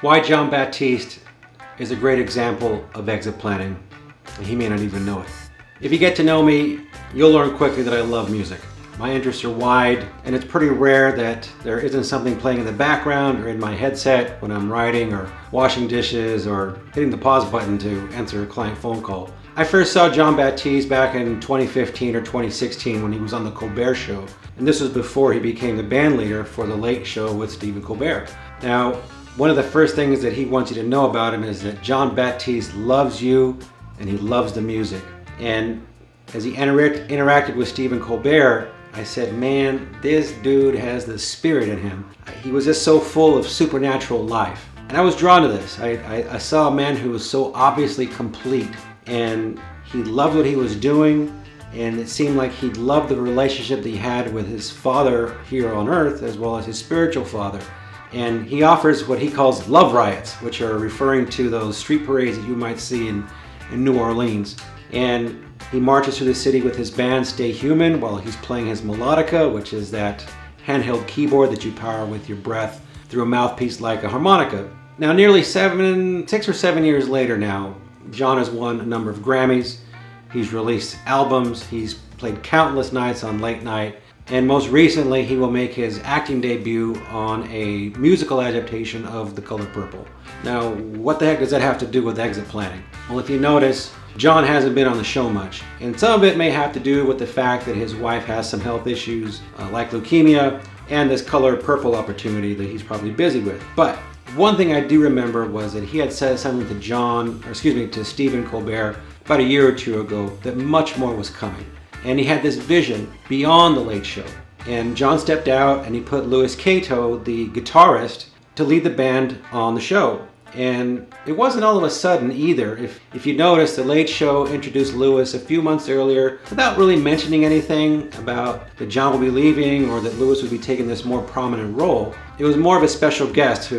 Why John Batiste is a great example of exit planning, and he may not even know it. If you get to know me, you'll learn quickly that I love music. My interests are wide, and it's pretty rare that there isn't something playing in the background or in my headset when I'm writing or washing dishes or hitting the pause button to answer a client phone call. I first saw John Batiste back in 2015 or 2016 when he was on the Colbert Show, and this was before he became the band leader for The Late Show with Stephen Colbert. Now, one of the first things that he wants you to know about him is that John Batiste loves you and he loves the music. And as he interacted with Stephen Colbert, I said, man, this dude has the spirit in him. He was just so full of supernatural life. And I was drawn to this. I saw a man who was so obviously complete, and he loved what he was doing, and it seemed like he loved the relationship that he had with his father here on earth as well as his spiritual father. And he offers what he calls love riots, which are referring to those street parades that you might see in New Orleans. And he marches through the city with his band Stay Human while he's playing his melodica, which is that handheld keyboard that you power with your breath through a mouthpiece like a harmonica. Now, nearly 6 or 7 years later now, John has won a number of Grammys. He's released albums. He's played countless nights on late night. And most recently, he will make his acting debut on a musical adaptation of The Color Purple. Now, what the heck does that have to do with exit planning? Well, if you notice, John hasn't been on the show much, and some of it may have to do with the fact that his wife has some health issues like leukemia and this Color Purple opportunity that he's probably busy with. But one thing I do remember was that he had said something to Stephen Colbert about a year or two ago that much more was coming. And he had this vision beyond The Late Show. And John stepped out and he put Louiscato, the guitarist, to lead the band on the show. And it wasn't all of a sudden either. If you notice, The Late Show introduced Louis a few months earlier without really mentioning anything about that John will be leaving or that Louis would be taking this more prominent role. It was more of a special guest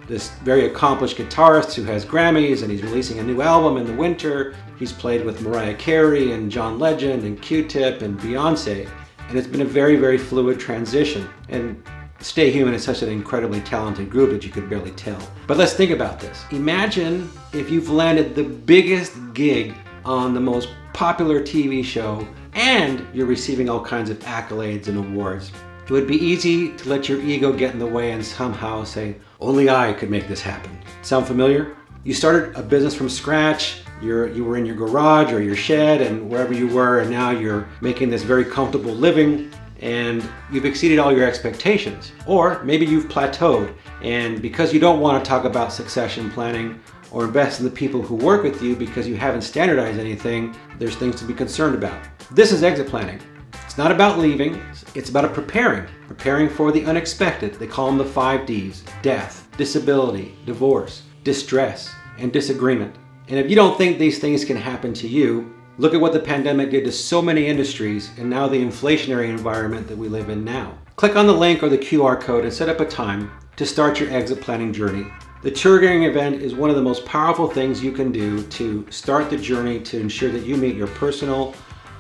this very accomplished guitarist who has Grammys, and he's releasing a new album in the winter. He's played with Mariah Carey and John Legend and Q-Tip and Beyonce. And it's been a very, very fluid transition. And Stay Human is such an incredibly talented group that you could barely tell. But let's think about this. Imagine if you've landed the biggest gig on the most popular TV show and you're receiving all kinds of accolades and awards. It would be easy to let your ego get in the way and somehow say, only I could make this happen. Sound familiar? You started a business from scratch. You were in your garage or your shed and wherever you were, and now you're making this very comfortable living, and you've exceeded all your expectations. Or maybe you've plateaued, and because you don't want to talk about succession planning or invest in the people who work with you because you haven't standardized anything, there's things to be concerned about. This is exit planning. It's not about leaving, it's about preparing for the unexpected. They call them the 5 Ds: death, disability, divorce, distress, and disagreement. And if you don't think these things can happen to you, look at what the pandemic did to so many industries and now the inflationary environment that we live in now. Click on the link or the QR code and set up a time to start your exit planning journey. The triggering event is one of the most powerful things you can do to start the journey to ensure that you meet your personal,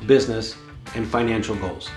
business, and financial goals.